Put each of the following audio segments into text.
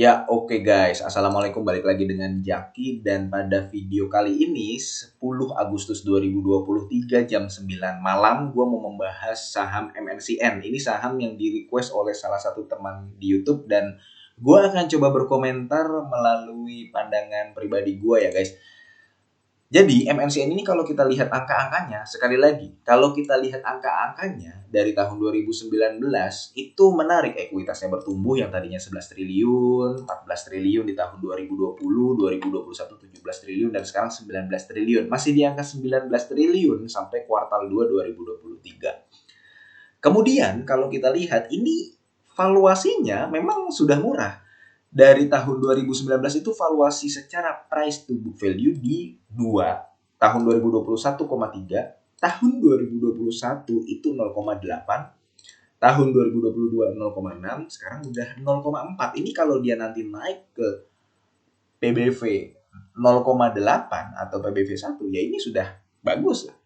Ya, oke guys. Assalamualaikum, balik lagi dengan Jaki dan pada video kali ini 10 Agustus 2023 jam 9 malam gue mau membahas saham MNCN. Ini saham yang di-request oleh salah satu teman di YouTube dan gue akan coba berkomentar melalui pandangan pribadi gue ya guys. Jadi MNCN ini kalau kita lihat angka-angkanya, sekali lagi, kalau kita lihat angka-angkanya dari tahun 2019 itu menarik, ekuitasnya bertumbuh yang tadinya 11 triliun, 14 triliun di tahun 2020, 2021 17 triliun dan sekarang 19 triliun. Masih di angka 19 triliun sampai kuartal 2 2023. Kemudian kalau kita lihat ini valuasinya memang sudah murah. Dari tahun 2019 itu valuasi secara price to book value di 2, tahun 2021, 3, tahun 2021 itu 0,8, tahun 2022 0,6, sekarang udah 0,4. Ini kalau dia nanti naik ke PBV 0,8 atau PBV 1 ya ini sudah bagus lah.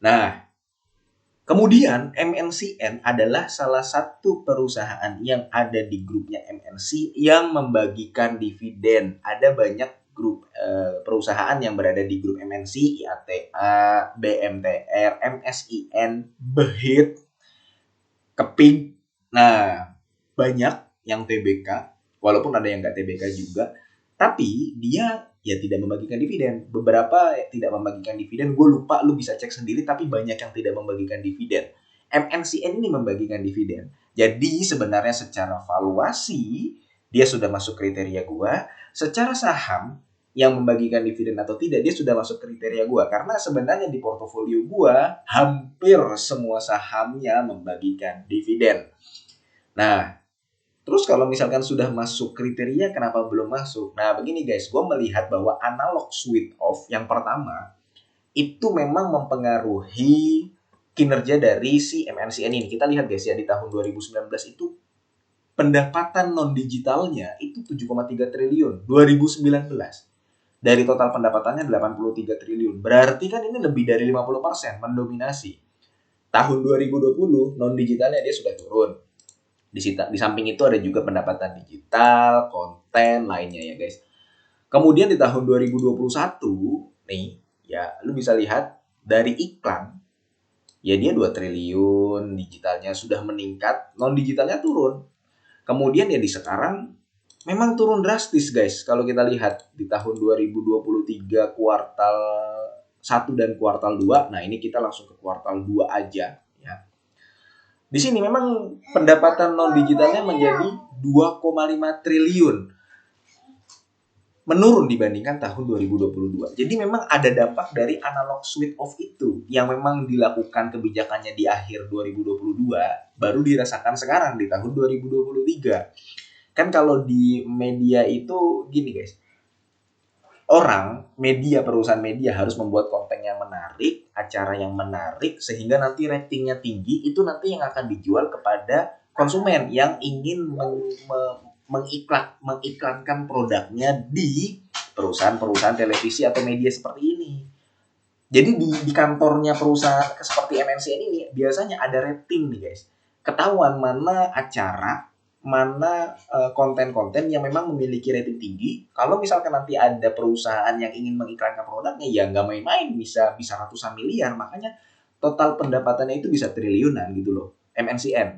Nah, kemudian MNCN adalah salah satu perusahaan yang ada di grupnya MNC yang membagikan dividen. Ada banyak grup perusahaan yang berada di grup MNC, IATA, BMTR, MSIN, Behit, Keping. Nah, banyak yang TBK, walaupun ada yang nggak TBK juga, tapi dia ya tidak membagikan dividen. Beberapa tidak membagikan dividen, gue lupa, lu bisa cek sendiri, tapi banyak yang tidak membagikan dividen. MNCN ini membagikan dividen. Jadi sebenarnya secara valuasi dia sudah masuk kriteria gue. Secara saham yang membagikan dividen atau tidak dia sudah masuk kriteria gue. Karena sebenarnya di portofolio gue hampir semua sahamnya membagikan dividen. Nah, terus kalau misalkan sudah masuk kriteria, kenapa belum masuk? Nah, begini guys, gue melihat bahwa analog switch off yang pertama, itu memang mempengaruhi kinerja dari si MNCN ini. Kita lihat guys ya, di tahun 2019 itu pendapatan non-digitalnya itu 7,3 triliun. 2019. Dari total pendapatannya 83 triliun. Berarti kan ini lebih dari 50% mendominasi. Tahun 2020 non-digitalnya dia sudah turun. Di samping itu ada juga pendapatan digital, konten lainnya ya guys. Kemudian di tahun 2021 nih, ya lu bisa lihat dari iklan, ya dia 2 triliun, digitalnya sudah meningkat, non-digitalnya turun. Kemudian ya di sekarang memang turun drastis guys. Kalau kita lihat di tahun 2023 kuartal 1 dan kuartal 2, nah ini kita langsung ke kuartal 2 aja ya. Di sini memang pendapatan non digitalnya menjadi 2,5 triliun. Menurun dibandingkan tahun 2022. Jadi memang ada dampak dari analog switch off itu yang memang dilakukan kebijakannya di akhir 2022 baru dirasakan sekarang di tahun 2023. Kan kalau di media itu gini guys. Perusahaan media harus membuat konten yang menarik, acara yang menarik, sehingga nanti ratingnya tinggi, itu nanti yang akan dijual kepada konsumen yang ingin mengiklankan produknya di perusahaan-perusahaan televisi atau media seperti ini. Jadi di kantornya perusahaan seperti MNCN ini biasanya ada rating nih guys. Ketahuan mana acara, mana konten-konten yang memang memiliki rating tinggi. Kalau misalkan nanti ada perusahaan yang ingin mengiklankan produknya, ya nggak main-main, bisa ratusan miliar. Makanya total pendapatannya itu bisa triliunan gitu loh, MNCN.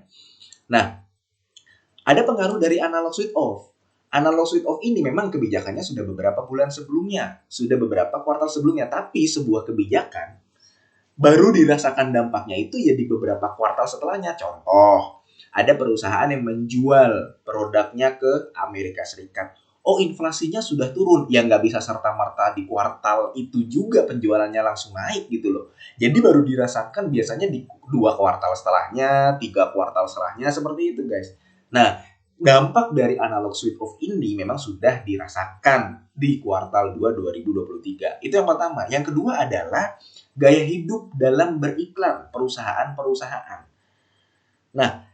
Nah, ada pengaruh dari analog switch off. Analog switch off ini memang kebijakannya sudah beberapa bulan sebelumnya, sudah beberapa kuartal sebelumnya, tapi sebuah kebijakan baru dirasakan dampaknya itu ya di beberapa kuartal setelahnya. Contoh, ada perusahaan yang menjual produknya ke Amerika Serikat. Oh, inflasinya sudah turun. Ya nggak bisa serta-merta di kuartal itu juga penjualannya langsung naik gitu loh. Jadi baru dirasakan biasanya di 2 kuartal setelahnya, 3 kuartal setelahnya, seperti itu guys. Nah, dampak dari analog switch off ini memang sudah dirasakan di kuartal 2 2023. Itu yang pertama. Yang kedua adalah gaya hidup dalam beriklan perusahaan-perusahaan. Nah,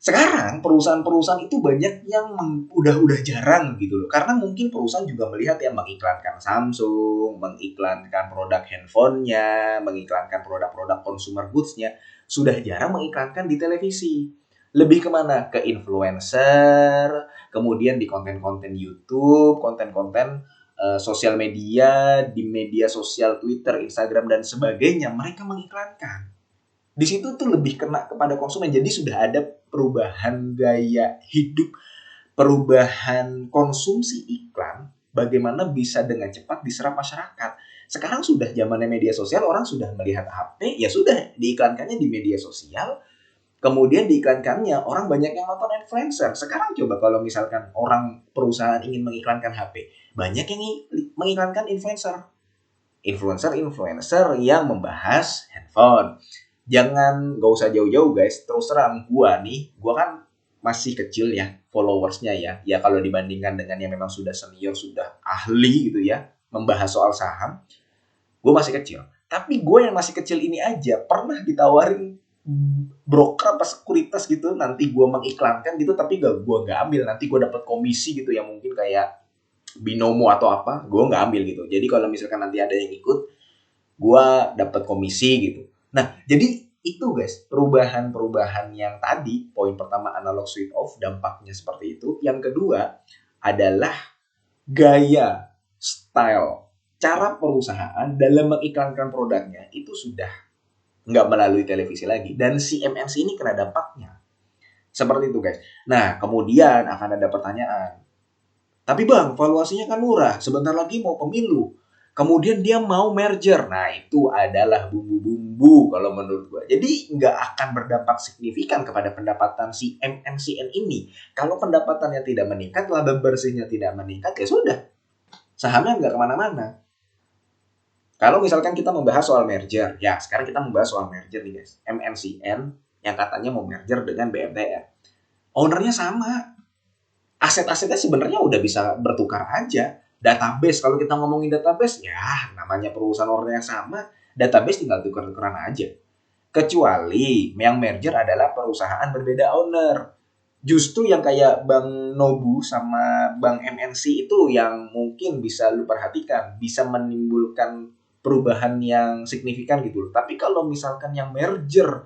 sekarang perusahaan-perusahaan itu banyak yang udah jarang gitu loh. Karena mungkin perusahaan juga melihat ya mengiklankan Samsung, mengiklankan produk handphonenya, mengiklankan produk-produk consumer goods-nya, sudah jarang mengiklankan di televisi. Lebih kemana? Ke influencer, kemudian di konten-konten YouTube, konten-konten sosial media, di media sosial Twitter, Instagram, dan sebagainya, mereka mengiklankan. Di situ tuh lebih kena kepada konsumen. Jadi sudah ada perubahan gaya hidup, perubahan konsumsi iklan, bagaimana bisa dengan cepat diserap masyarakat. Sekarang sudah zamannya media sosial, orang sudah melihat HP, ya sudah diiklankannya di media sosial, kemudian diiklankannya, orang banyak yang nonton influencer. Sekarang coba kalau misalkan orang perusahaan ingin mengiklankan HP, banyak yang mengiklankan influencer. Influencer-influencer yang membahas handphone. Gak usah jauh-jauh guys, terus terang gua kan masih kecil ya followersnya ya. Ya kalau dibandingkan dengan yang memang sudah senior, sudah ahli gitu ya, membahas soal saham, gue masih kecil. Tapi gue yang masih kecil ini aja pernah ditawarin broker apa sekuritas gitu, nanti gue mengiklankan gitu, tapi gue gak ambil, nanti gue dapat komisi gitu yang mungkin kayak binomo atau apa, gue nggak ambil gitu. Jadi kalau misalkan nanti ada yang ikut, gue dapat komisi gitu. Nah, jadi itu guys, perubahan-perubahan yang tadi, poin pertama analog switch off, dampaknya seperti itu. Yang kedua adalah gaya, style, cara perusahaan dalam mengiklankan produknya itu sudah nggak melalui televisi lagi. Dan si MNC ini kena dampaknya. Seperti itu guys. Nah, kemudian akan ada pertanyaan. Tapi bang, valuasinya kan murah. Sebentar lagi mau pemilu. Kemudian dia mau merger. Nah, itu adalah bumbu-bumbu kalau menurut gue. Jadi nggak akan berdampak signifikan kepada pendapatan si MNCN ini. Kalau pendapatannya tidak meningkat, laba bersihnya tidak meningkat, ya sudah. Sahamnya nggak kemana-mana. Kalau misalkan kita membahas soal merger, ya sekarang kita membahas soal merger nih guys. MNCN yang katanya mau merger dengan BMTR. Ownernya sama. Aset-asetnya sebenarnya udah bisa bertukar aja. Database, kalau kita ngomongin database, ya namanya perusahaan owner yang sama, database tinggal tukar-tukaran aja. Kecuali yang merger adalah perusahaan berbeda owner. Justru yang kayak Bang Nobu sama Bang MNC itu yang mungkin bisa lu perhatikan, bisa menimbulkan perubahan yang signifikan gitu loh. Tapi kalau misalkan yang merger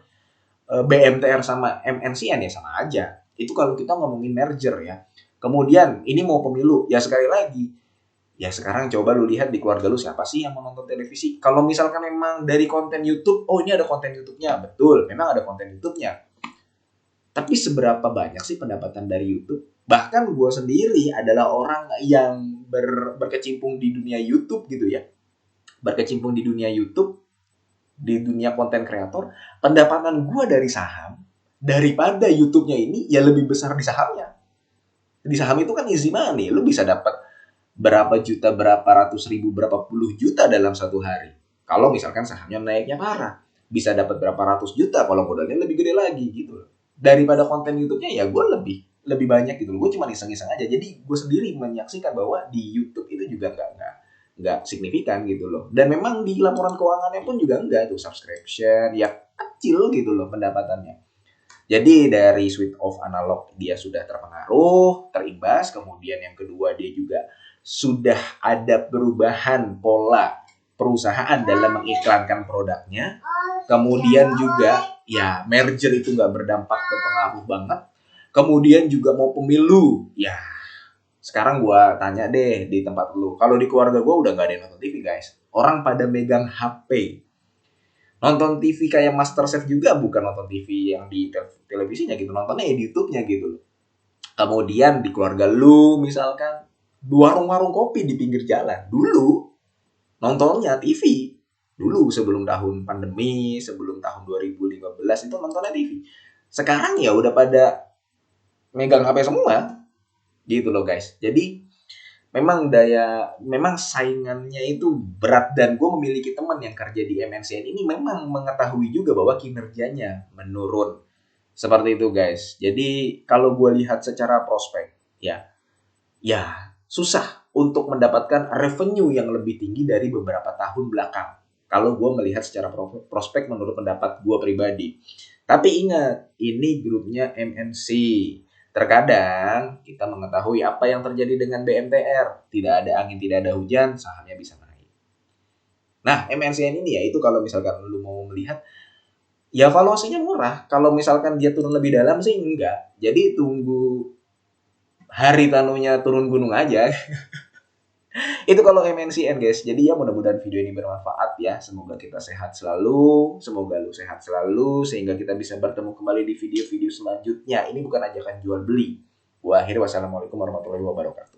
BMTR sama MNCN ya sama aja. Itu kalau kita ngomongin merger ya. Kemudian ini mau pemilu, ya sekali lagi. Ya sekarang coba lu lihat di keluarga lu siapa sih yang menonton televisi. Kalau misalkan memang dari konten YouTube, oh ini ada konten YouTube-nya. Betul, memang ada konten YouTube-nya. Tapi seberapa banyak sih pendapatan dari YouTube? Bahkan gue sendiri adalah orang yang berkecimpung di dunia YouTube gitu ya. Berkecimpung di dunia YouTube, di dunia konten kreator, pendapatan gue dari saham, daripada YouTube-nya ini ya lebih besar di sahamnya. Di saham itu kan easy money, lu bisa dapat berapa juta, berapa ratus ribu, berapa puluh juta dalam satu hari. Kalau misalkan sahamnya naiknya parah, bisa dapat berapa ratus juta kalau modalnya lebih gede lagi gitu. Daripada konten YouTube-nya ya gue lebih banyak gitu. Gue cuma iseng-iseng aja. Jadi gue sendiri menyaksikan bahwa di YouTube itu juga nggak signifikan gitu loh. Dan memang di laporan keuangannya pun juga enggak tuh subscription ya kecil gitu loh pendapatannya. Jadi dari switch off analog dia sudah terpengaruh, terimbas. Kemudian yang kedua dia juga sudah ada perubahan pola perusahaan dalam mengiklankan produknya. Kemudian juga ya merger itu nggak berdampak berpengaruh banget. Kemudian juga mau pemilu. Ya sekarang gue tanya deh di tempat lu. Kalau di keluarga gue udah nggak ada yang nonton TV guys. Orang pada megang HP. Nonton TV kayak MasterChef juga bukan nonton TV yang di televisinya gitu, nontonnya ya di YouTube-nya gitu loh. Kemudian di keluarga lu misalkan di warung-warung kopi di pinggir jalan, dulu nontonnya TV. Dulu sebelum tahun pandemi, sebelum tahun 2015 itu nontonnya TV. Sekarang ya udah pada megang HP semua gitu loh guys. Jadi memang saingannya itu berat, dan gue memiliki teman yang kerja di MNCN ini memang mengetahui juga bahwa kinerjanya menurun seperti itu guys. Jadi kalau gue lihat secara prospek ya susah untuk mendapatkan revenue yang lebih tinggi dari beberapa tahun belakang kalau gue melihat secara prospek menurut pendapat gue pribadi. Tapi ingat, ini grupnya MNC. Terkadang kita mengetahui apa yang terjadi dengan BMTR. Tidak ada angin, tidak ada hujan, sahamnya bisa naik. Nah, MNCN ini ya itu kalau misalkan lu mau melihat, Ya valuasinya murah. Kalau misalkan dia turun lebih dalam sih enggak. Jadi tunggu hari tanunya turun gunung aja. Itu kalau MNCN guys. Jadi ya mudah-mudahan video ini bermanfaat ya. Semoga kita sehat selalu. Semoga lu sehat selalu. Sehingga kita bisa bertemu kembali di video-video selanjutnya. Ini bukan ajakan jual beli. Wassalamualaikum warahmatullahi wabarakatuh.